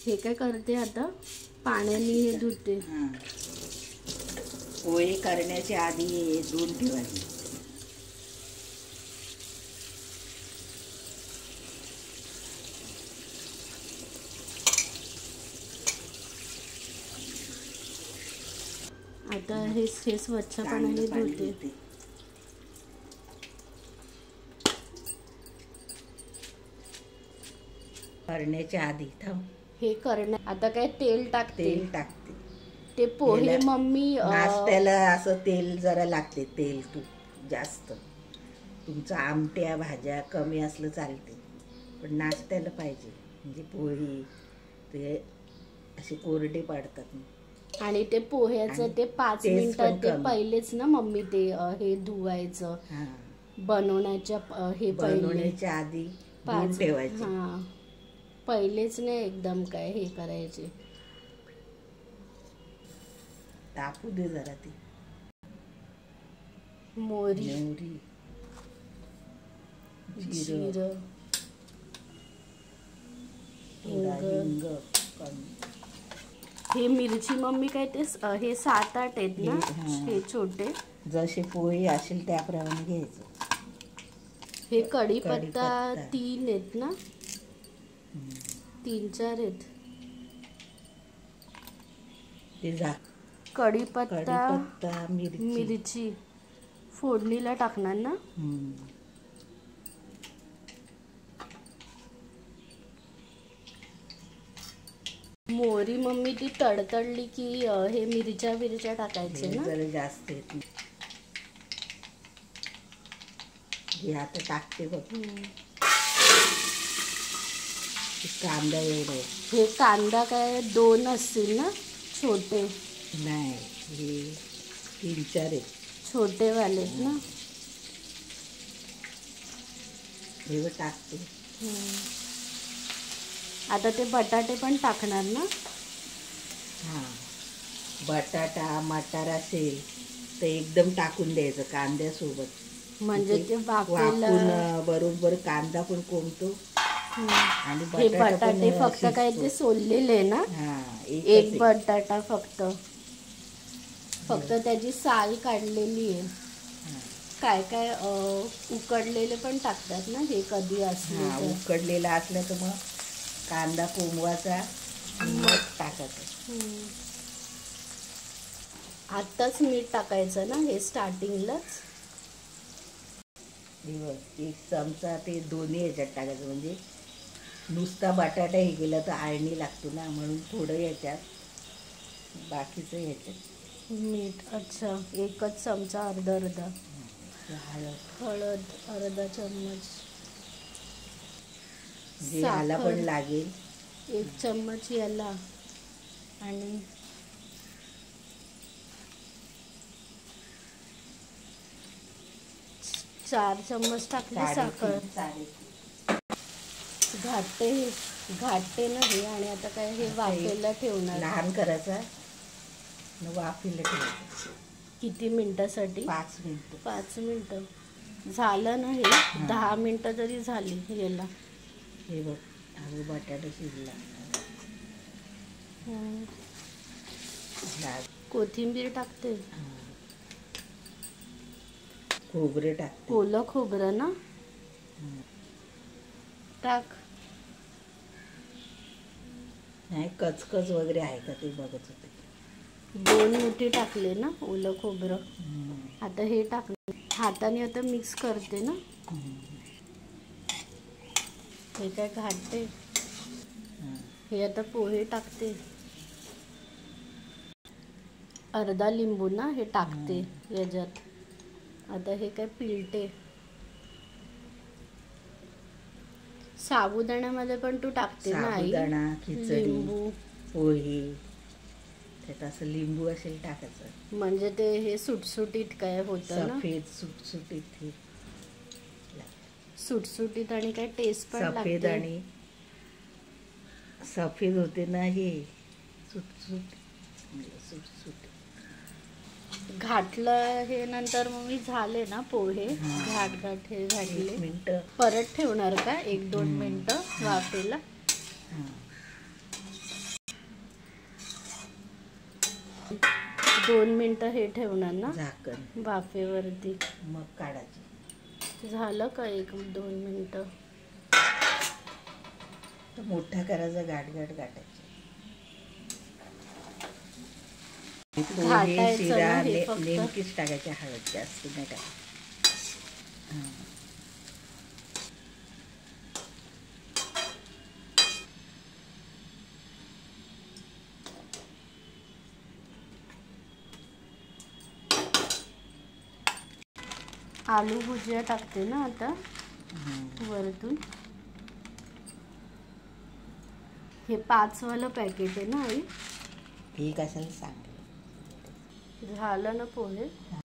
हे काय करते आता, पाण्याने हे धुते. पोहे करण्याच्या आधी धुवून ठेवायचे. आता हे स्वच्छ पाण्याने धुते. करण्याच्या आधी हे करण्या आता काय तेल टाकते. ते पोहे याला मम्मी नाश्त्याला असं तेल जरा लागते, तेल तूप जास्त. तुमचं आमट्या भाज्या कमी असलं चालते, पण नाश्त्याला पाहिजे. म्हणजे पोहे ते असे कोरडे पाडतात. आणि ते पोह्याचं ते 5 मिनिटं ते पहिलेच ना मम्मी ते हे धुवायचं बनवण्याच्या बनवण्याच्या आधी 5 ठेवायचे. पहिलेच नाही एकदम काय हे करायचे. टाकू दे जरा ती मोहरी, जिरं, हिंग. हे मिरची मम्मी काय ते हे 7-8 आहेत ना, हे छोटे. जसे पोहे असेल त्याप्रमाणे घ्यायचं. हे कढीपत्ता 3 आहेत ना, 3-4 आहेत. ते कढीपत्ता मिरची फोडणीला टाकणार ना. मोहरी मम्मी ती तडतडली की हे मिरच्या टाकायचे ना. जरा जास्त येते. हे आता टाकते बघ. कांदा एवढा. हे कांदा काय 2 असतील ना छोटे? नाही, हे 3-4 आहेत छोटे वाले ना. हे टाकते. आता ते बटाटे पण टाकणार ना. बटाटा मटार असेल तर एकदम टाकून द्यायचं कांद्यासोबत. म्हणजे ते वाफून बरोबर कांदा पण कोंबतो. आणि हे बटाटे फक्त काय ते सोललेले ना. एक बटाटा फक्त त्याची साल काढलेली आहे. काय काय उकडलेले पण टाकतात ना हे कधी असले. उकडलेला असलं तर मग कांदा कोंबवाचा मग टाकायचं. आत्ताच मीठ टाकायचं ना हे स्टार्टिंगलाच. 1 चमचा ते दोन्ही ह्याच्यात टाकायचं. म्हणजे नुसता बटाटा हे गेला तर आळणी लागतो ना, म्हणून थोडं ह्याच्यात बाकीचं ह्याच्यात मीठ. अच्छा, 1 चमचा अर्धा. हळद अर्धा चम्मच. याला पण लागेल 1 चम्मच याला. आणि 4 चम्मच टाकले साखर. घाटते ना हे. आणि आता काय हे वाफेला ठेवणार. लहान करायचा, वाफेला ठेवायचं. किती मिनिटासाठी? 5 मिनिटं. 5 मिनिटं झालं ना हे. 10 मिनिटं जरी झाली याला. हे बघ, बटाटा शिजला. कोथिंबीर टाकते. खोबरे टाकते. ओलं खोबरं ना टाक. नाही, कचकच वगैरे आहे का ते बघत होते. 2 मुठी टाकले ना ओलं खोबरं. आता हे टाकले हाताने. आता मिक्स करते ना. हे काय घाटते. हे आता पोहे टाकते. अर्धा लिंबू ना हे टाकते याच्यात. आता हे काय पिळते. साबुदाण्यामध्ये पण तू टाकते ना आई? साबुदाणा, खिचडी, लिंबू, पोहे, त्यात असं लिंबू असेल टाकायचं. म्हणजे ते हे सुटसुटीत काय होतं ना. सफेद सुटसुटीत. हे सुटसुटीत आणि काय टेस्ट पण लागते. सफेद आणि सफेद होते ना हे. सुटसुटीत. घाटलं हे नंतर मग मी झाले ना पोहे. घाट हे घातले. मिनिटं परत ठेवणार का 1-2 मिनिटं वाफेला. 2 मिनिटं हे ठेवणार ना झाकण, वाफेवरती. मग काढायचे. झालं का 1-2 मिनिटं? तर मोठा करायचा, गाठ गाठायचे. पोहे घाटायचं शिरा ना हे फक्त. नेमकीच टाकायचे, हळद जास्त नाही टाकायची. आलू भुजिया टाकते ना आता वरतून. हे 5 वालं पॅकेट आहे ना आई? हे कशाला सांगते. झालं ना पोहे.